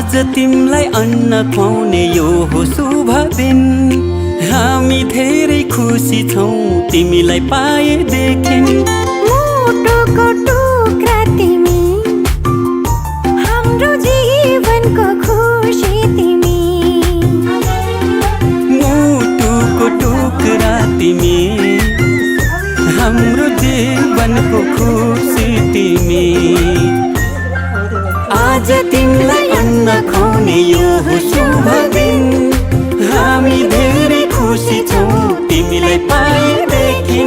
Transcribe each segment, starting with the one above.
आज तिमलाई अन्न खुवाउने यो हो शुभ दिन। हामी धेरै खुसी छौँ तिमीलाई पाएदेखि। मुटुको टुक्रा तिमी, हाम्रो जीवनको खुसी तिमी। मुटुको टुक्रा तिमी, हाम्रो जीवनको खुसी तिमी। आज तिमीलाई अन्न खुवाउने यो हो शुभ दिन। हामी धेरै खुसी छौँ तिमीलाई पाएदेखि।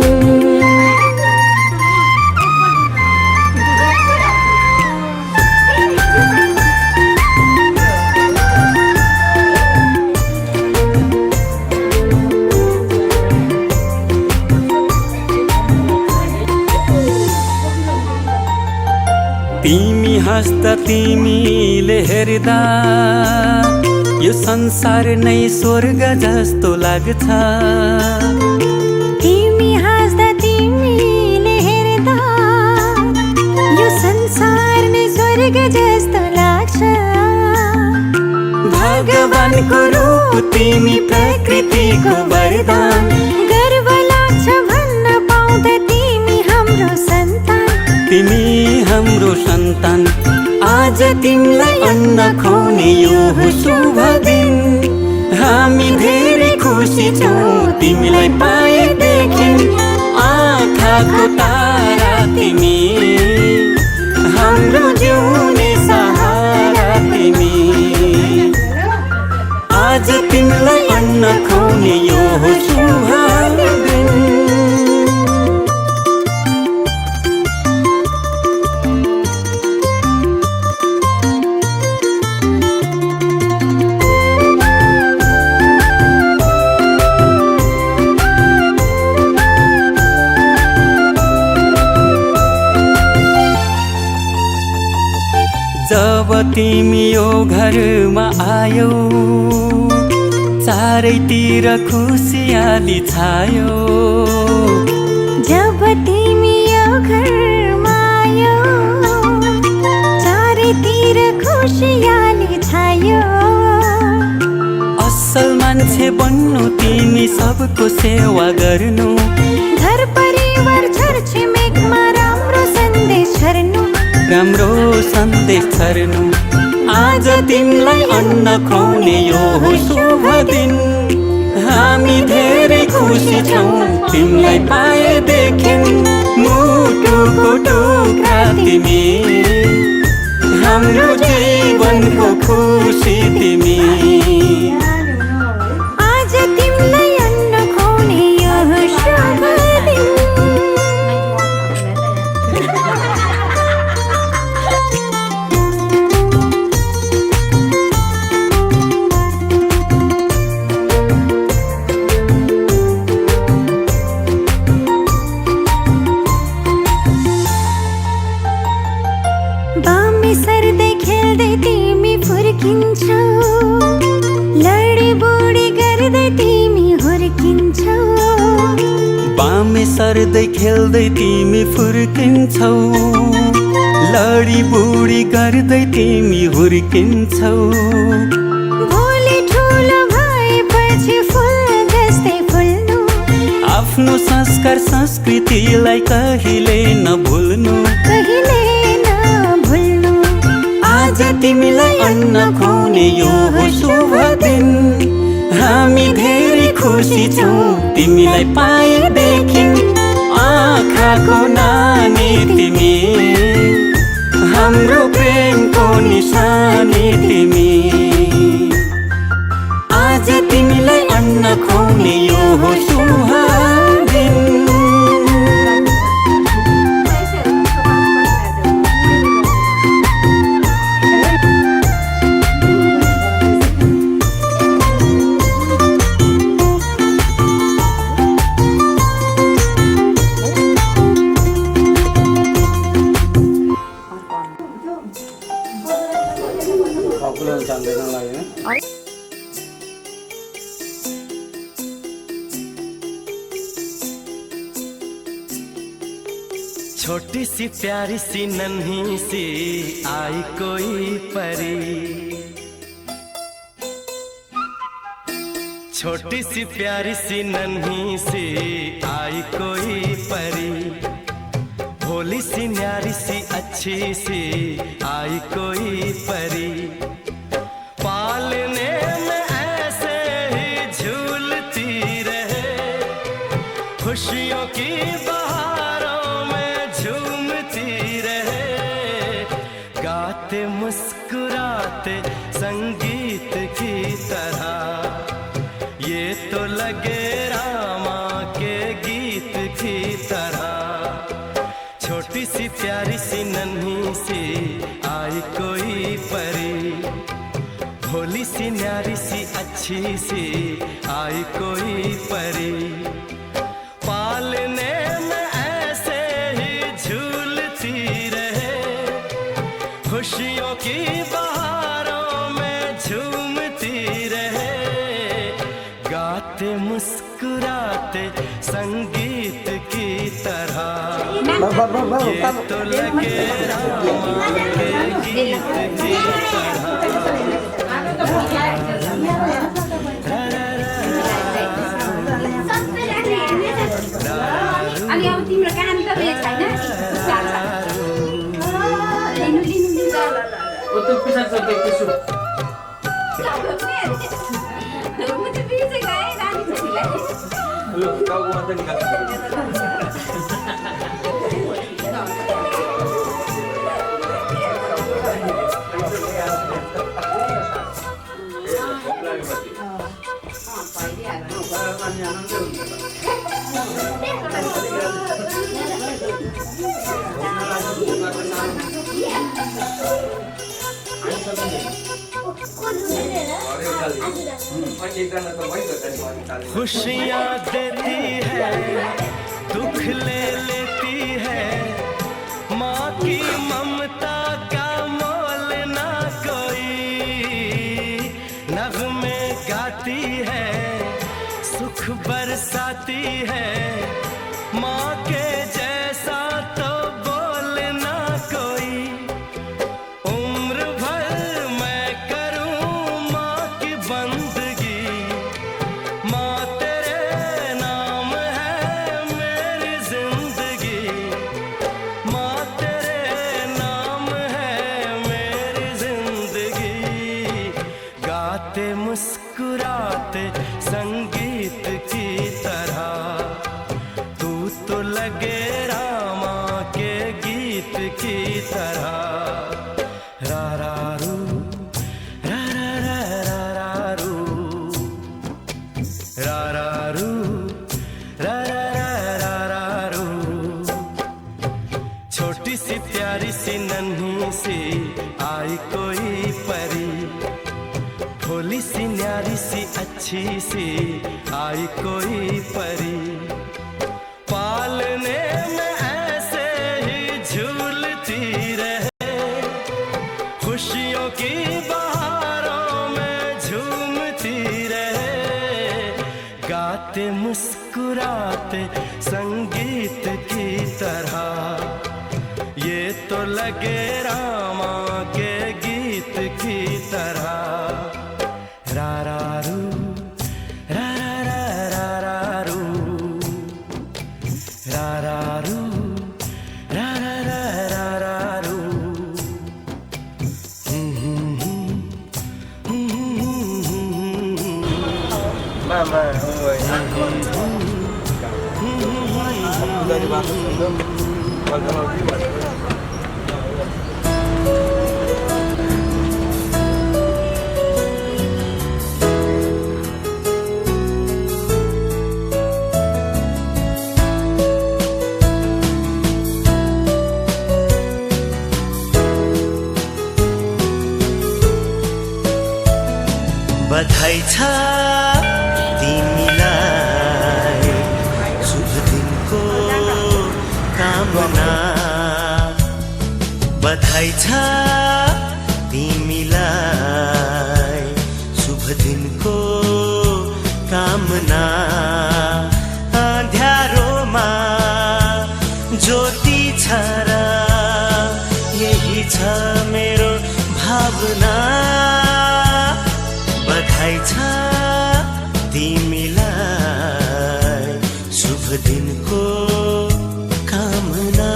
तिमी हाँस्दा तिमीले हेर्दा यो संसार नै स्वर्ग जस्तो लाग्छ। तिमी हाँस्दा तिमीले हेर्दा यो संसार नै स्वर्ग जस्तो लाग्छ। भगवानको रूप तिमी, प्रकृतिको वरदान। गर्व लाग्छ भन्न पाउँदा तिमी हाम्रो सन्तान। तिमी हाम्रो सन्तान। आज तिमीलाई अन्न खुवाउने यो हो शुभ दिन। हामी धेरै खुसी छौँ तिमीलाई पाएदेखि। आँखाको तारा तिमी, हाम्रो जिउने सहारा तिमी। आज तिमीलाई अन्न खुवाउने यो हो शुभ दिन। जब तिमी यो घरमा आयौ, चारैतिर खुसियाली छायो। जब तिमी यो घरमा आयौ, चारैतिर खुसियाली छायो। असल मान्छे बन्नु तिमी, सबको सेवा गर्नु। घर परिवार छरछिमेकमा राम्रो सन्देश छर्नु। राम्रो सन्देश छर्नु। आज तिमीलाई अन्न खुवाउने यो हो शुभ दिन। हामी धेरै खुसी छौँ तिमीलाई पाएदेखि। मुटुको टुक्रा तिमी, हाम्रो जीवनको खुसी तिमी। आज तिमीलाई अन्न खुवाउने यो हो शुभ दिन। बामे सर्दै खेल्दै तिमी फुर्किन्छौ। लडी बुडी गर्दै तिमी हुर्किन्छौ। बामे सर्दै खेल्दै तिमी फुर्किन्छौ। लडी बुडी गर्दै तिमी हुर्किन्छौ। भोलि ठुलो भएपछि फुल जस्तै फुल्नु। आफ्नो संस्कार संस्कृतिलाई कहिले नभुल्नु। कहिले नभुल्नु। आज तिमीलाई अन्न खुवाउने यो हो शुभ दिन। खुसी छौँ तिमीलाई पाएदेखि आँखाको नानी तिमी हाम्रो प्रेमको निशानी तिमी आज तिमीलाई अन्न खुवाउने यो हो सुहादिन छोटी सी प्यारी सी नन्ही सी आई कोई परी, छोटी सी प्यारी सी नन्ही सी आई कोई परी, भोली सी न्यारी सी अच्छी सी आई कोई परी, पालने में ऐसे ही झूलती रहे, खुशियों की मुस्कुराते संगीत की तरह, ये तो लगे रामा के गीत की तरह। छोटी सी प्यारी सी नन्ही सी आई कोई परी, भोली सी न्यारी सी अच्छी सी आई कोई परी, पालने में ऐसे ही झूलती रहे, खुशियों की बहारों में झूमती रहे, गाते मुस्कुराते संगीत की तरह, ये तो लगे रामा के गीत की तरह। Untuk bisa sampai ke sini. Lu kau mau tengok. खुशियाँ देती है, दुख ले लेती है, माँ की ममता का मोल ना कोई, नग़्मे गाती है, सुख बरसाती है, माँ के जैसा तो बोल ना कोई, उम्र भर मैं करूँ माँ की बंदगी, माँ तेरे नाम है मेरी जिंदगी, माँ तेरे नाम है मेरी जिंदगी, गाते मुस्कुराते संगीत की तरह, तू तो लगे रामा के गीत की तरह। रा रा रू, रा रा रा रा रा रू, रा रा रू, रा रा रा रा रा रू। छोटी सी प्यारी सी नन्ही सी आई कोई परी, भोली सी न्यारी सी अच्छी सी आई कोई परी, पालने में ऐसे ही झूलती रहे, खुशियों की बहारों में झूमती रहे, गाते मुस्कुराते संगीत की तरह, ये तो लगे रामा के गीत की तरह। रा रा रू, रा रा रा रा रा रू, रा रा रू, रा रा रा रा रा रू। Mama, oi. Dari bangku sebelum warga lagi mana? बधाई छ तिमीलाई शुभ दिनको कामना बधाई छ तिमीलाई शुभ दिनको कामना अँध्यारोमा ज्योति छ र यही छ मेरो भावना बधाई छ तिमीलाई शुभ दिनको कामना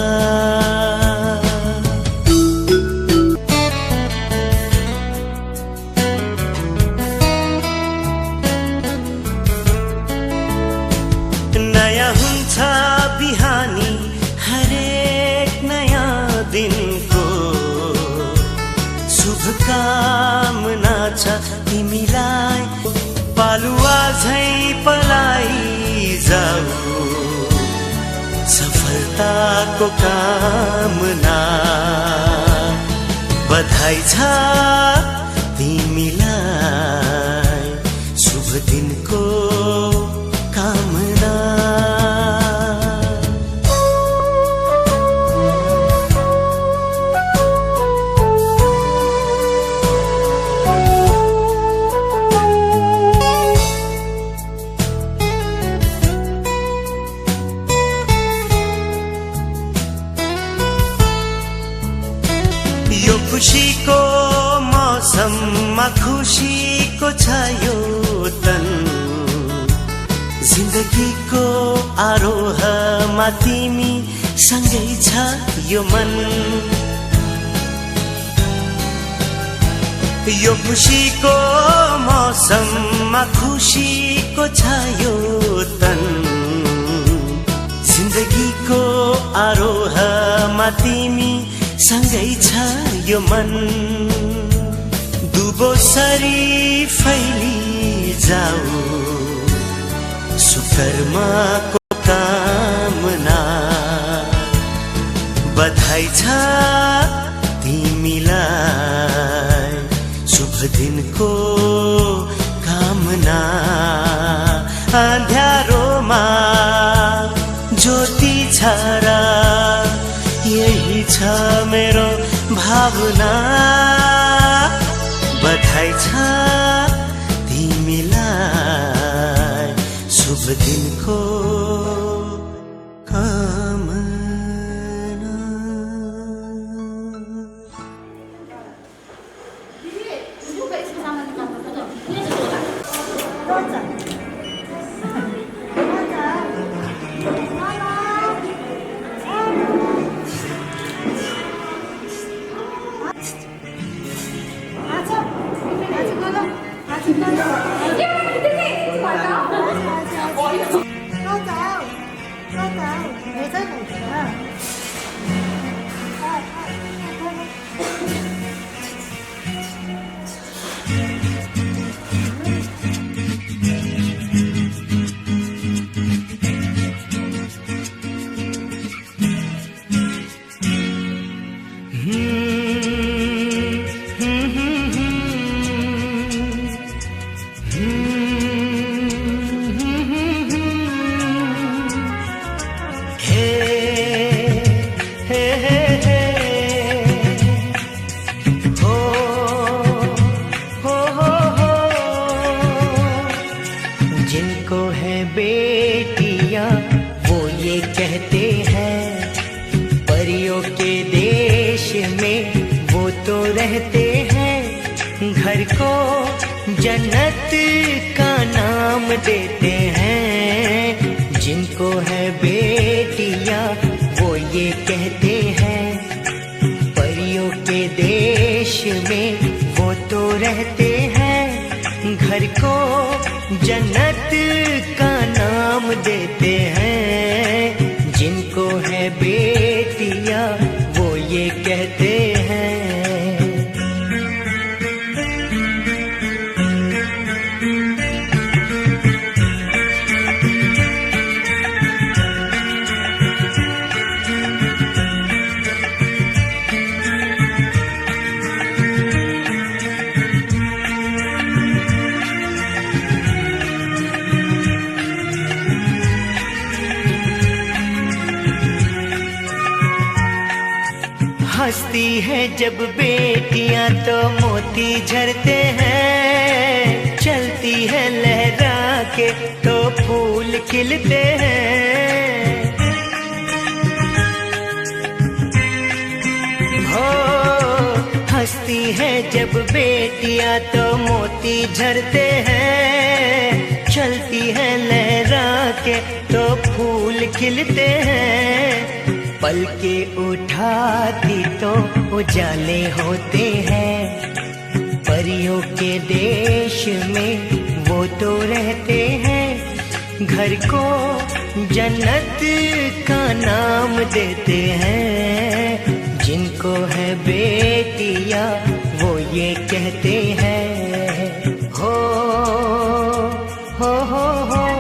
नयाँ हुन्छ बिहानी हरेक नयाँ दिनको शुभकामना छ तिमीलाई पालुवा झै पलाई जाऊ सफलताको कामना बधाई छ तिमीलाई शुभ दिनको कामना यो खुशीको मौसममा खुशीको छ यो तन जिन्दगीको आरोहमा तिमी सँगै छ यो मन यो खुशीको मौसममा खुशीको छ यो तन जिन्दगीको आरोहमा तिमी सँगै छ यो मन दुबोसरी फैली जाऊ सुकर्मको कामना बधाई छ तिमीलाई शुभ दिनको कामना अँध्यारोमा ज्योति छ र यही छ मेरो भावना बधाई छ तिमीलाई शुभ दिनको कामना घर को जन्नत का नाम देते हैं। जिनको है बेटियां वो ये कहते हैं, परियों के देश में वो तो रहते हैं। घर को जन्नत का नाम देते हैं। जिनको है बेटियां वो ये कहते हैं। हंसती है जब बेटियां तो मोती झरते हैं। चलती है लहरा के तो फूल खिलते हैं। हो हंसती है जब बेटियां तो मोती झरते हैं। चलती है लहरा के तो फूल खिलते हैं। पल के उठाती तो उजाले होते हैं। परियों के देश में वो तो रहते हैं। घर को जन्नत का नाम देते हैं। जिनको है बेटियां वो ये कहते हैं। हो हो हो हो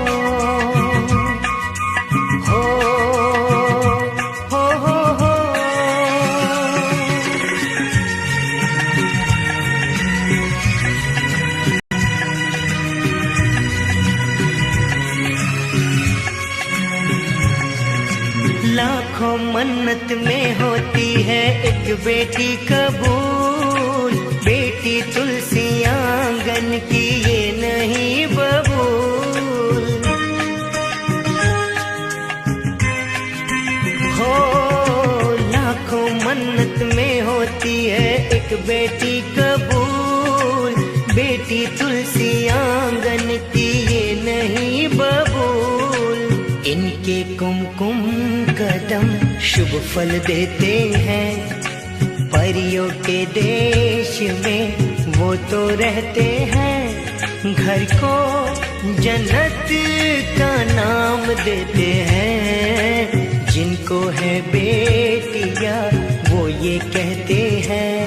लाखों मन्नत में होती है एक बेटी कबूल। बेटी तुलसी आंगन की ये नहीं बबूल। हो लाखों मन्नत में होती है एक बेटी कबूल। बेटी तुलसी आंगन की ये नहीं बबूल। इनके कुमकुम कदम शुभ फल देते हैं। परियों के देश में वो तो रहते हैं। घर को जन्नत का नाम देते हैं। जिनको है बेटियां वो ये कहते हैं।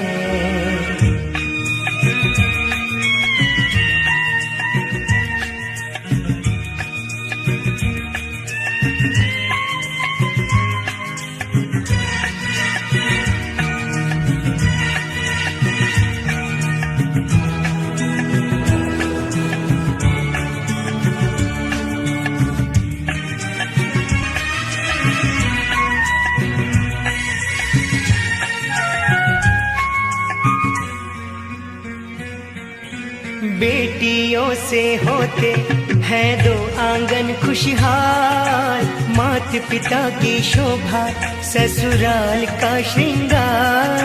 बेटियों से होते हैं दो आंगन खुशहाल। माता पिता की शोभा ससुराल का श्रृंगार।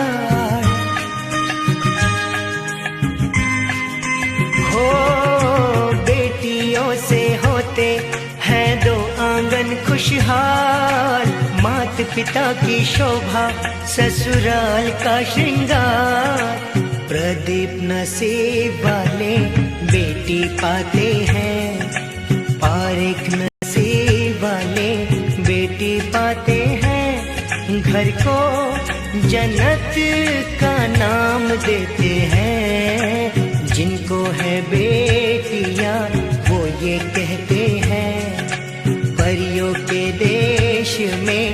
हो बेटियों से होते हैं दो आंगन खुशहाल। माता पिता की शोभा ससुराल का श्रृंगार। प्रदीप नसीब वाले बेटी पाते हैं। पारिक नसीब वाले बेटी पाते हैं। घर को जन्नत का नाम देते हैं। जिनको है बेटियां वो ये कहते हैं। परियों के देश में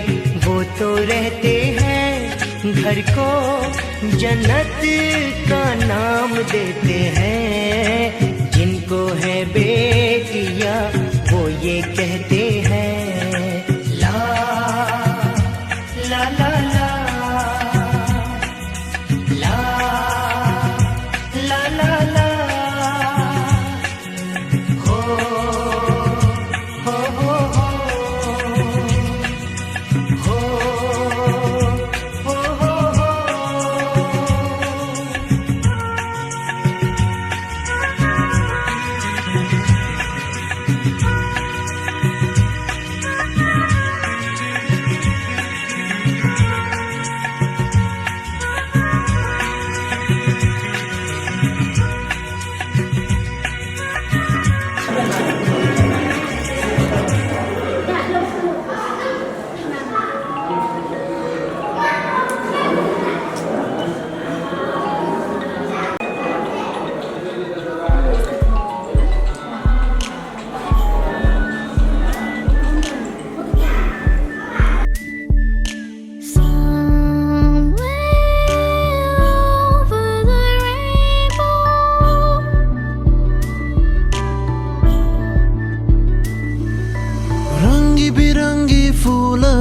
वो तो रहते हैं। घर को जन्नत का नाम देते हैं। जिनको है बेटियां वो ये कहते हैं। ला ला ला ला ला ला ला ला हो हो हो हो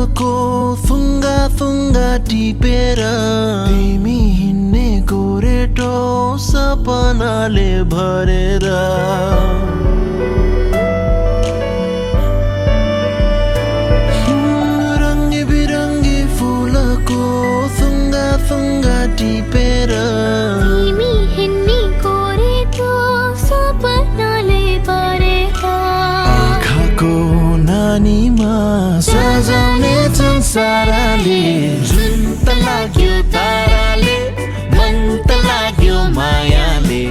फुलको थुङ्गा थुङ्गा टिपेर तिमी हिँड्ने गोरेटो सपनाले भरेर रङ्गी बिरङ्गी फुलको थुङ्गा थुङ्गा टिपेर तिमी हिँड्ने गोरेटो सपनाले भरेर आँखाको नानीमा सजाउने संसारले जुन त लाग्यो ताराले मन त लाग्यो मायाले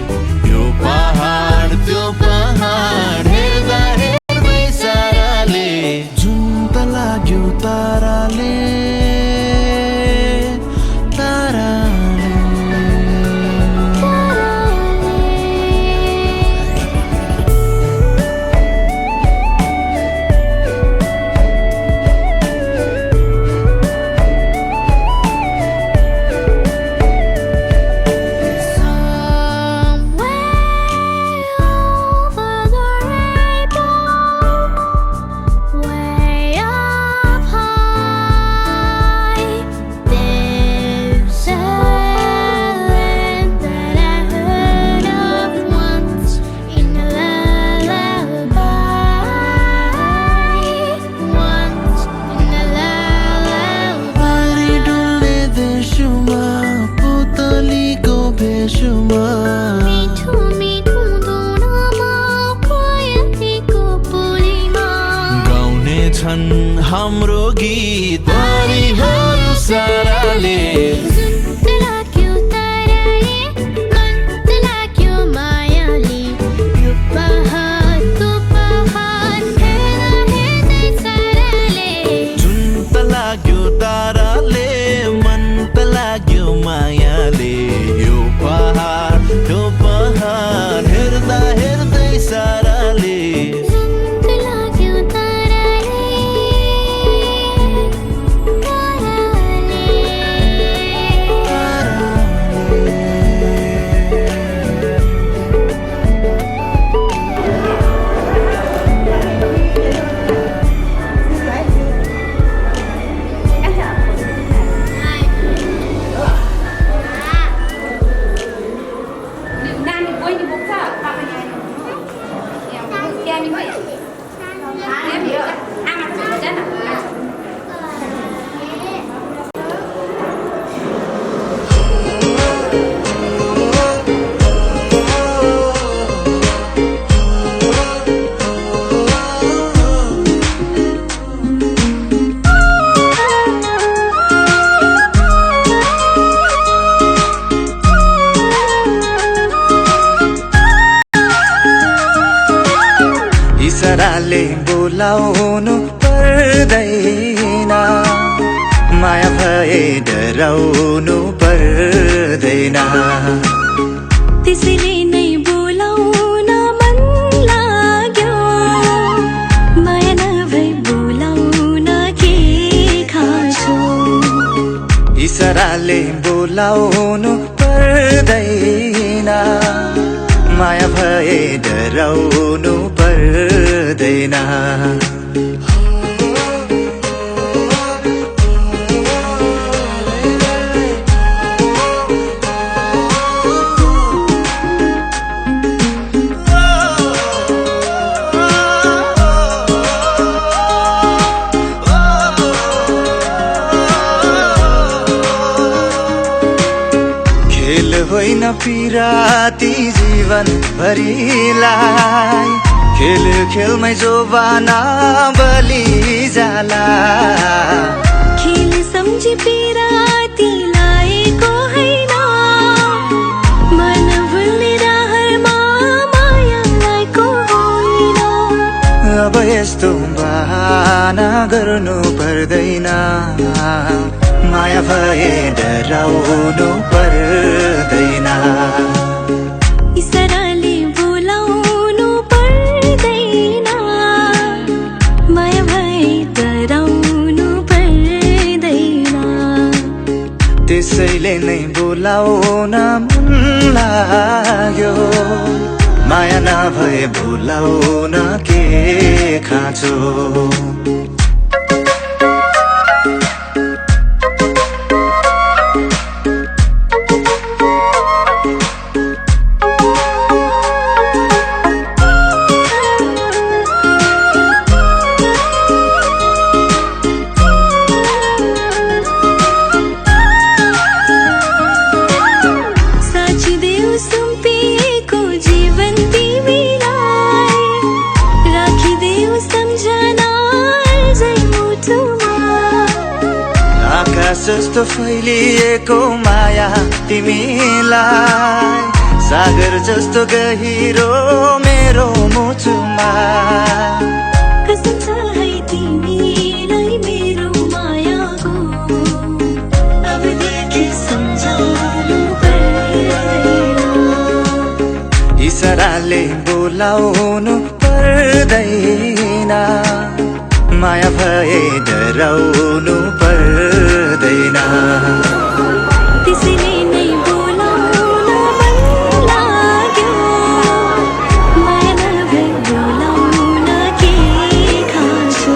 यो पहाड त्यो पहाड हेर्दा हेर्दै साराले जुन त लाग्यो ताराले हाम्रो गीत परिहरू साराले जुन त लाग्यो ताराले मन त लाग्यो मायाले यो पहाड त्यो पहाड हेर्दा हेर्दै साराले जुन त लाग्यो ताराले मन त लाग्यो मायाले यो पहाड त्यो पहाड हेर्दा हेर्दै साराले जुन त लाग्यो ताराले नानी बहिनी बोक्छ पापाले त्यहाँनिर भयो आमा जान इशाराले बोलाउनु पर्दैन माया भए डराउनु पर्दैन त्यसैले नै बोलाउन मन लाग्यो माया नभई बोलाउन के खाँचो इशाराले बोलाउनु पर्दैन माया भए डराउनु पर्दैन खेल होइन पिराती जीवन भरिलाई खेल खेलमै जोबाना बलि जाला खेल सम्झी पिरातीलाएको होइन मन भुल्ने रहरमा माया लाएको होइन अब यस्तो बहाना गर्नु पर्दैन माया भए डराउनु पर्दैन इशाराले बोलाउनु पर्दैन माया भए डराउनु पर्दैन त्यसैले नै बोलाउन मन लाग्यो माया नभए बोलाउन के खाँचो जस्तो फैलिएको माया तिमीलाई सागर जस्तो गहिरो मेरो मुटुमा कसम छ है तिमीलाई मेरो मायाको अबदेखि सम्झाउनु पर्दैन इसाराले बोलाउनु पर्दैन माया भए डराउनु पर्दैन त्यसैले नै बोलाउन मन लाग्यो माया नभए बोलाउन के खान्छु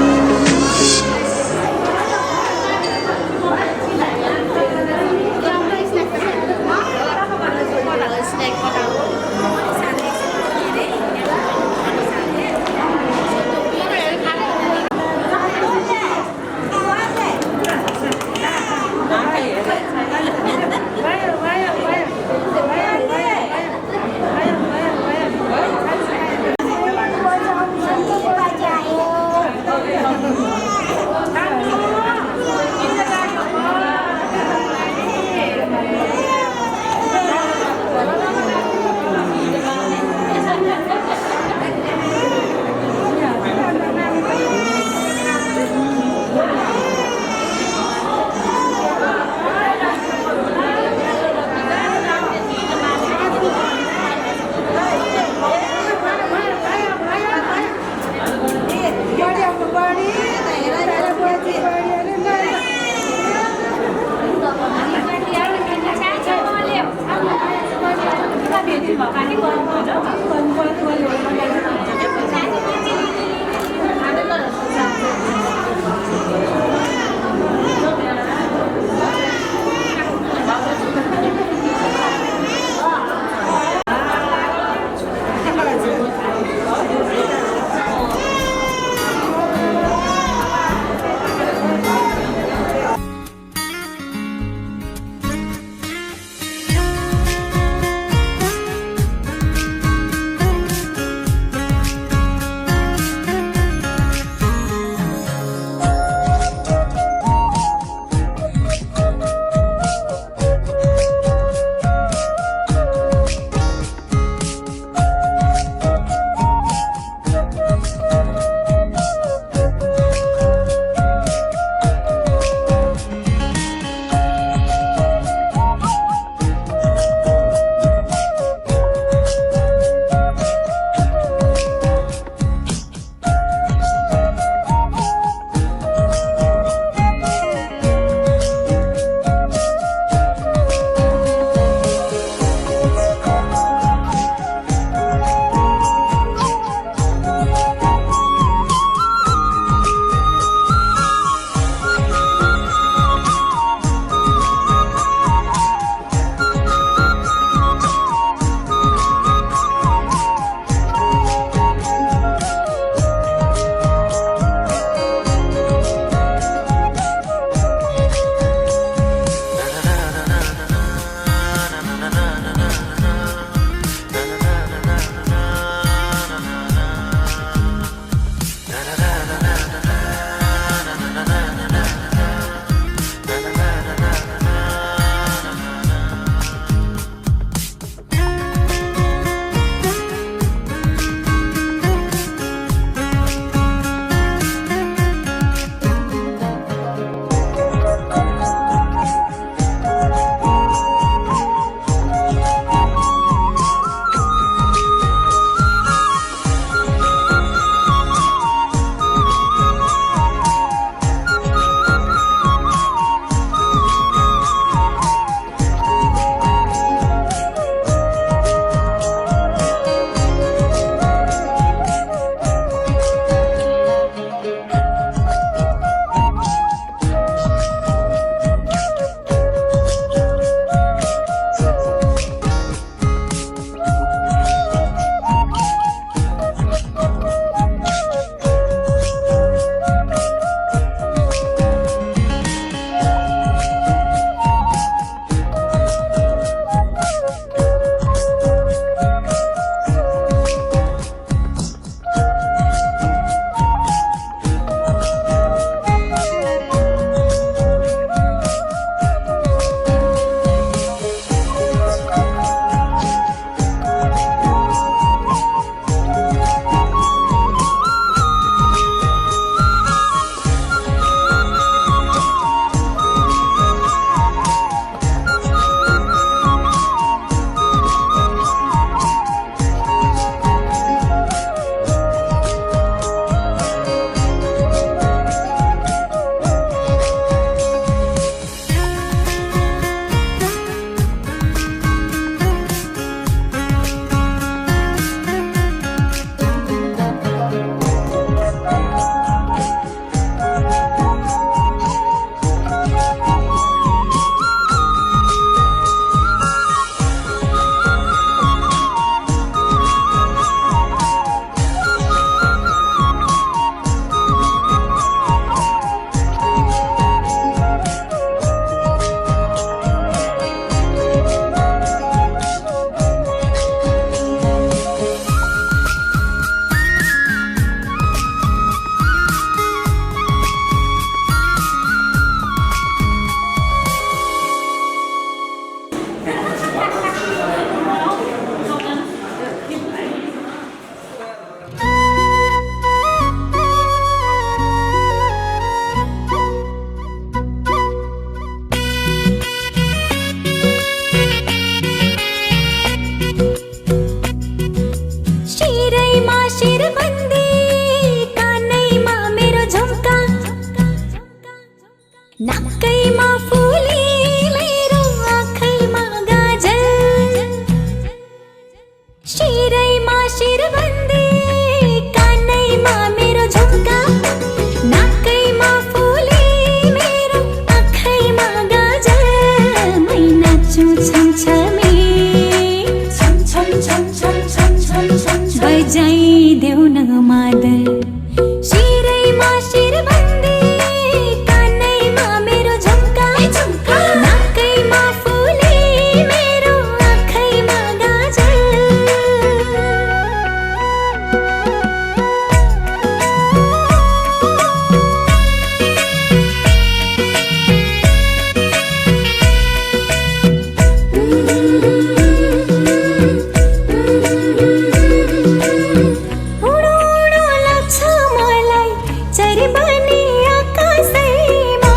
चरी बनी आकाशैमा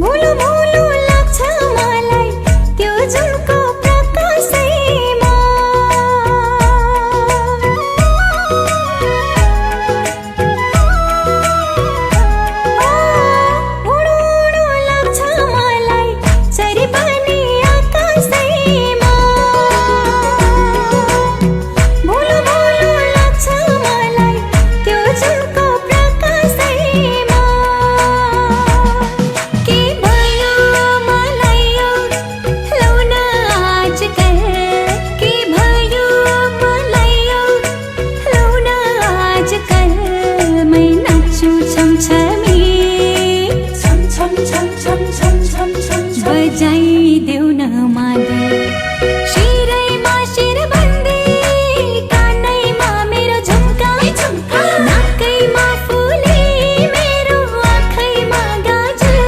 भुलो भुलो लाग्छ मलाई त्यो जुनको प्रकाशैमा उडो उडो लाग्छ मलाई चरी बनी आकाशैमा भुलो भुलो लाग्छ मलाई त्यो जुनको प्रकाशैमा के भयो मलाई यो लौन आजकल के भयो मलाई यो लौन आजकल मै नाच्छु छमछमी छम छम छम छम छम छम छम बजाइदेऊ न मादल शिरैमा शिरबन्दी कानैमा मेरो झुम्का नाकैमा फुली मेरो आँखैमा गाजल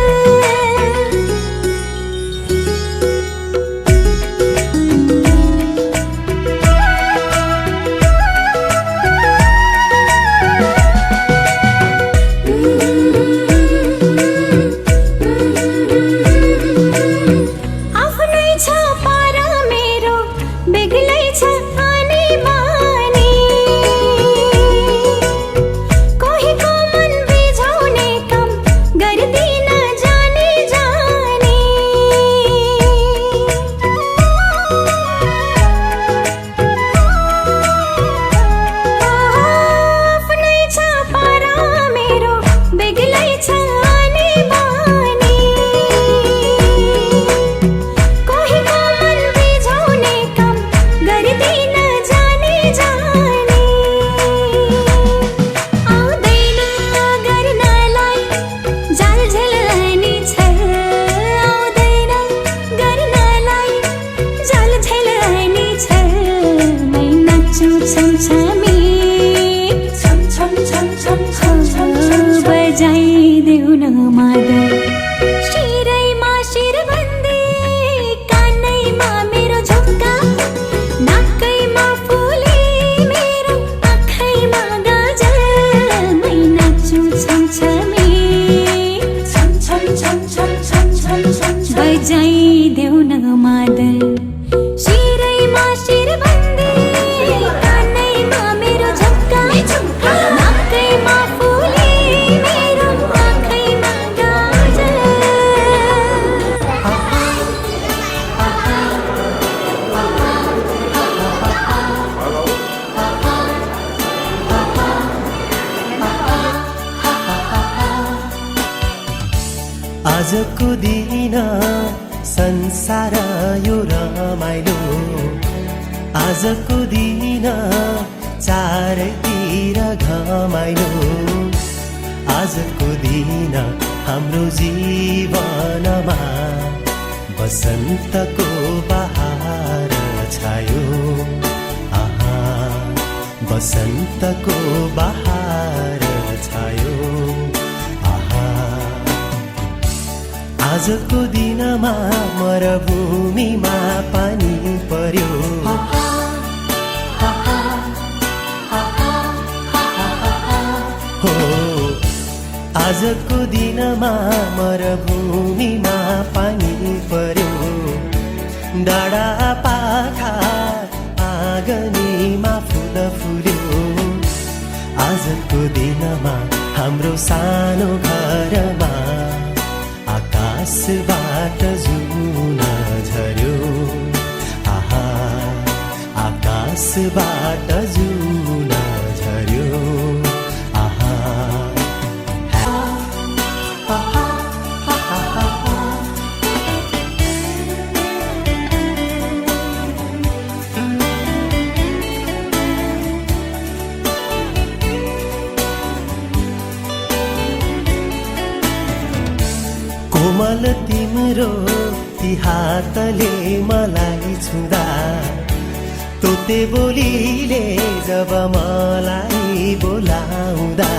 आफ्नै छ पारा मेरो बेग्लै छ आनी बानी कोहीको मन बिझाउने काम गर्दिन जानी जानी आफ्नै छ पारा मेरो बेग्लै छ आनी बानी कोहीको मन बिझाउने काम गर्दिन जानी जानी आउँदैन गर्नलाई जालझेल अनि छल आउँदैन गर्नलाई जालझेल अनि छल मै नाच्छु छमछमी छम छम छम छम छम छम बजाइदेऊ न मादल शिरैमा शिरबन्दी कानैमा मेरो झुम्का नाकैमा फुली मेरो आँखैमा गाजल मै नाच्छु छमछमी छम छम छम छम छम छम छम बजाइदेऊ न मादल शिरैमा शिरबन्दी कानैमा मेरो झुम्का नाकैमा फुली मेरो आँखैमा गाजल आजको दिन संसार यो रमाइलो आजको दिन चारैतिर घमाइलो आजको दिन हाम्रो जीवनमा बसन्तको बहार छायो आहा बसन्तको बहार छायो आहा आजको दिनमा मरुभूमिमा पानी पर्यो हो आजको दिनमा मरुभूमिमा पानी पर्यो डाँडा पाखा आँगनीमा फुल फुल्यो आजको दिनमा हाम्रो सानो घरमा आकाशबाट जुन झर्यो आहा आकाशबाट जुन झर्यो आहा कोमल तिम्रो ती हातले मलाई छुँदा तोते बोलीले जब मलाई बोलाउँदा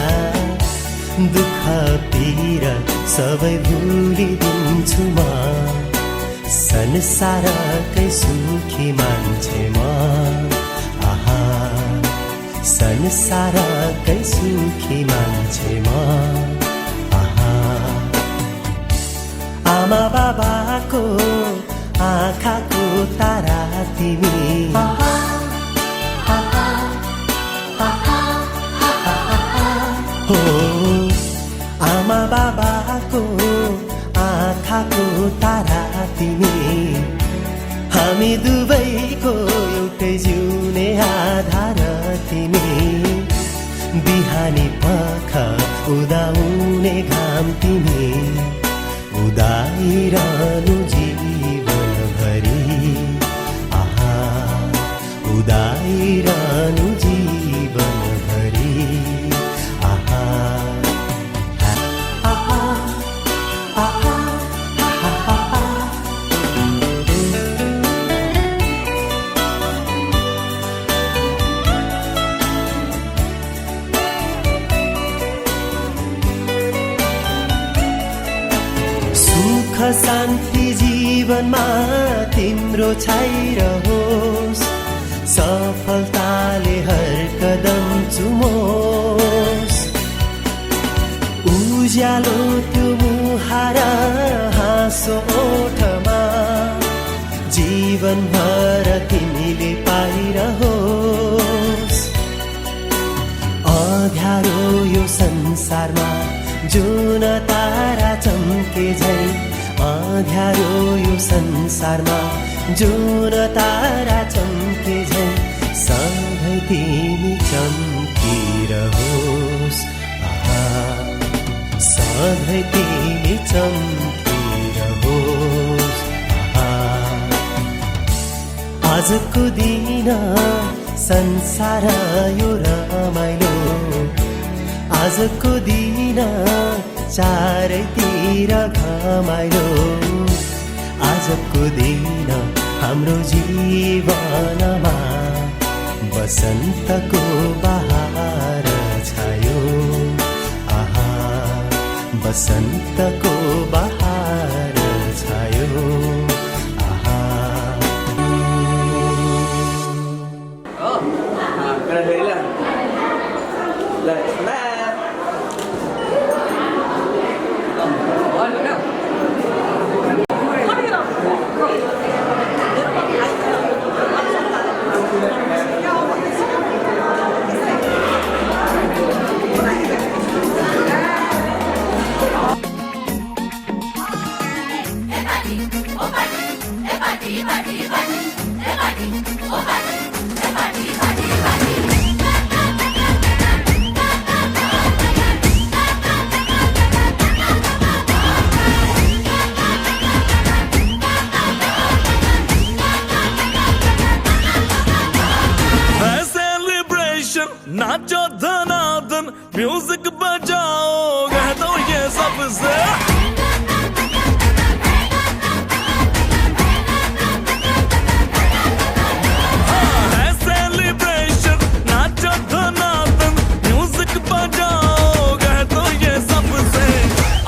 दुःख पीडा सबै भुलिदिन्छु म संसारकै सुखी मान्छे म आहा संसारकै सुखी मान्छे म आमा बाबाको आँखाको तारा तिमी हो आमा बाबाको आँखाको तारा तिमी हामी दुवैको एउटै जिउने आधार तिमी बिहानी पख उदाउने घाम तिमी उदाइरहनु जीवनभरि उदाइरहनु जीवनभरि सुख शान्ति जीवनमा तिम्रो छाइरहोस् सफलताले हर कदम चुमोस् उज्यालो त्यो मुहार हाँसो ओठमा जीवनभर तिमीले पाइरहोस् अँध्यारो यो संसारमा जुन तारा चम्के झै अँध्यारो यो संसारमा जुन तारा चम्के झै सधैँ तिमी चम्किरहोस् सधैँ तिमी चम्किरहोस् आजको दिन संसार यो रमाइलो आजको दिन चारैतिर घमाइलो आजको दिन हाम्रो जीवनमा बसन्तको बहार छायो बसन्तको बहार छायो नाचो धनादन म्यूजिक बजाओ कह दो ये सबसे है सेलिब्रेशन नाचो धनादन म्यूजिक बजाओ कह दो ये सबसे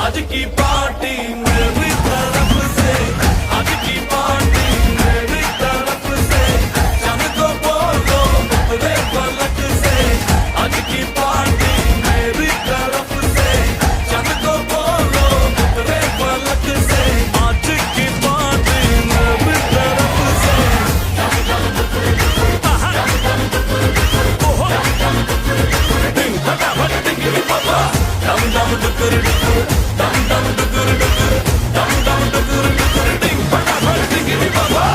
आज की पार्टी मेरी तरफ से आज की पार्टी मेरी तरफ से चल को बोलो उतरे पलक से आज की पार्टी मेरी तरफ से चल को बोलो उतरे पलक से आज की पार्टी मेरी तरफ से दिन भगा भट टिंगरी पापा दम दम डुकर डुकर दम दम डुकर डुकर दम दम डुकर डुकर दिन भगा भट टिंगरी पापा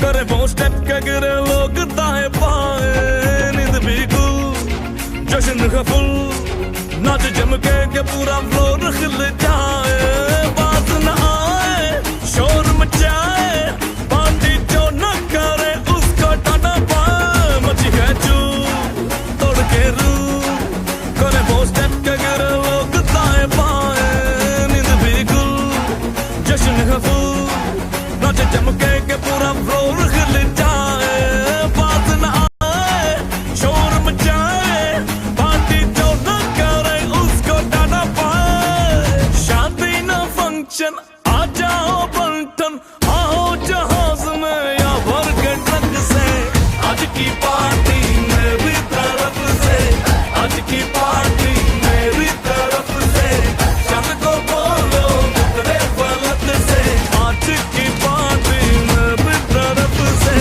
करे वो स्टेप के गिरे लोग दाएं बाएं नींद भी गुल जश्न का फुल नाच जम के पूरा फ्लोर खिल जाए बात न आए शोर मचाए पार्टी जो न करे उसको टाटा पाए मची है चू तोड़ के रू करे वो स्टेप के गिरे लोग दाएं बाएं नींद भी गुल जश्न का फुल नाच जम के पूरा फ्लोर खिल जाए बात न आए शोर मचाए पार्टी जो न करे उसको टाटा पाए जाओ पलटन, आओ जहाज में या भर के ट्रक से। आज की पार्टी मेरी तरफ से, आज की पार्टी मेरी तरफ से। शक को बोलो मुकरे फलक से, आज की पार्टी मेरी तरफ से।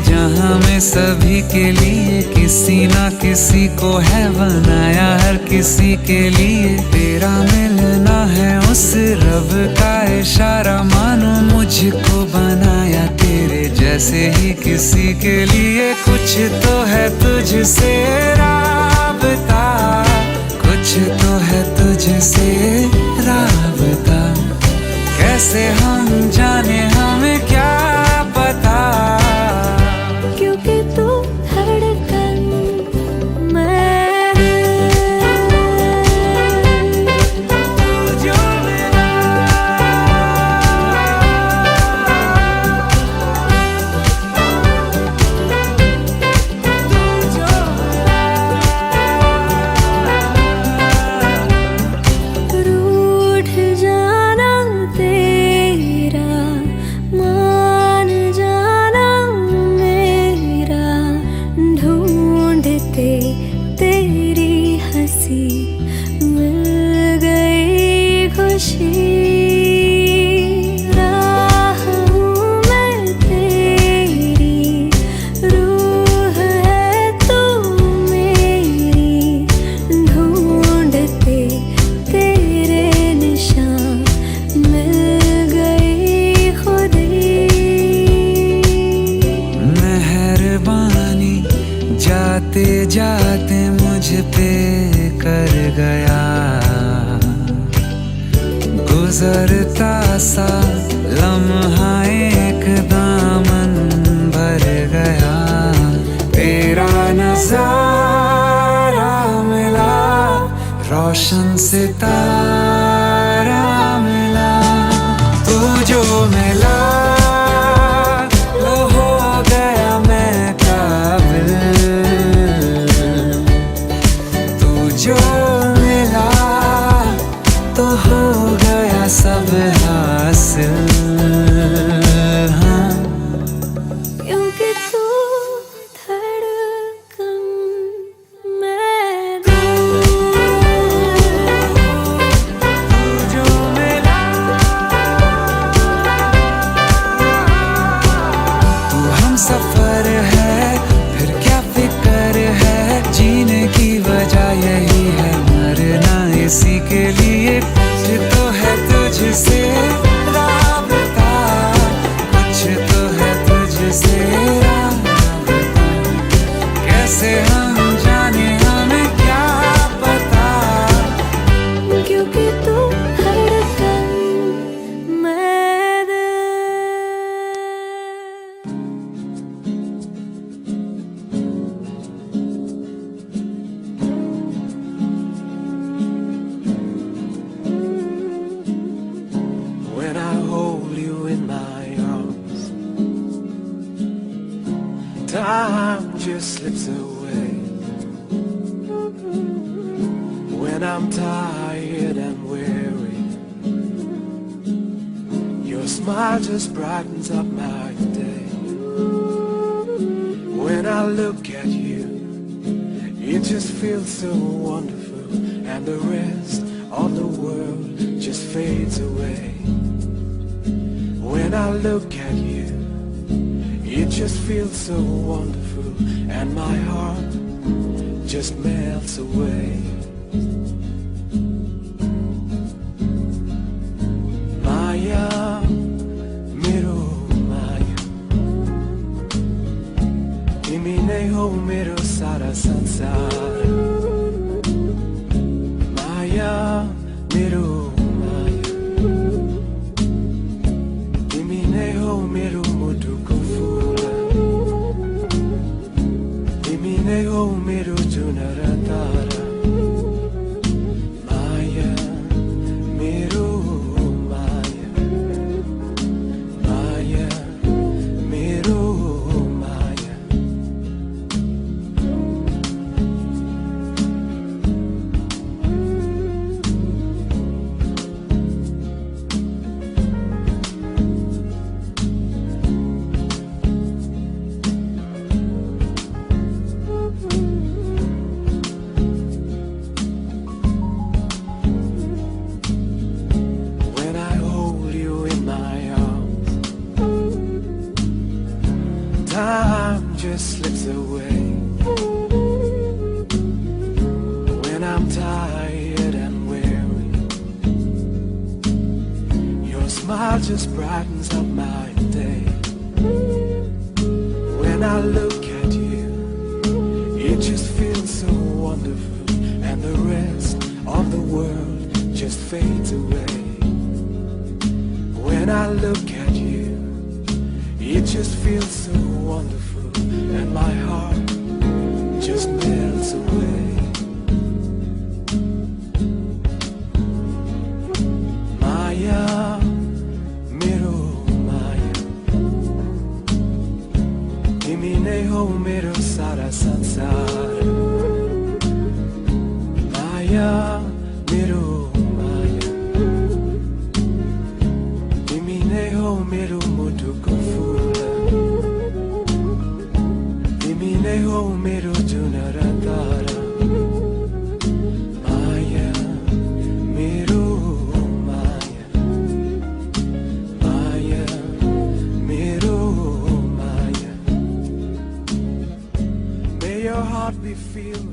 जहां में सभी के लिए किसी ना किसी को है बनाया, हर किसी के लिए तेरा मिलना है उस रब का इशारा। मानो मुझको बनाया तेरे जैसे ही किसी के लिए। कुछ तो है तुझसे राबता, कुछ तो है तुझसे राबता। कैसे हम जाने हमें क्या पता, क्योंकि तू धड़कन मैं जो मिला रूठ जाना तेरा मेहरबानी जाते जाते मुझ पे कर गया, गुजरता सा लम्हा एक दामन भर गया। तेरा नजारा मिला, रोशन सितारा मिला, तू जो मिला वो हो गया मैं काबिल, तू जो मिला तो हो गया सब हासिल। हाँ, क्योंकि तू धड़कन मैं दिल, जो मिला तू हम सफर है, फिर क्या फिक्र है, जीने की वजह यही है, मरना इसी के लिए। कुछ तो है तुझसे राबता, कुछ तो है तुझसे राबता, कैसे हम जाने हमें क्या पता। क्योंकि तू धड़कन मैं दिल। When I hold you in my arms, time just slips away. When I'm tired and weary, your smile just brightens up my day. When I look at you, it just feels so wonderful, and the rest of the world just fades away. When I look at you, it just feels so wonderful, and my heart just melts away. Maya, mero Maya, timi nahi ho mero sara sansar. Maya, mero Maya, timi nahi ho mero motu ko fula, timi nahi ho mero junara tara. Maya, mero Maya, Maya, mero Maya. When I hold you in my arms, time just slips away. When I'm tired and weary, your smile just brightens up my day. When I look at you, it just feels so wonderful, and the rest of the world just fades away. When I look at you, it just feels so wonderful, and my heart just melts away. Maya, mero Maya, timi nahi ho mero sara sansar. Maya, mero Maya, timi nahi ho mero motu ko fula, timi nahi ho mero junara tara. Maya, mero Maya, Maya, mero Maya. May your heart be filled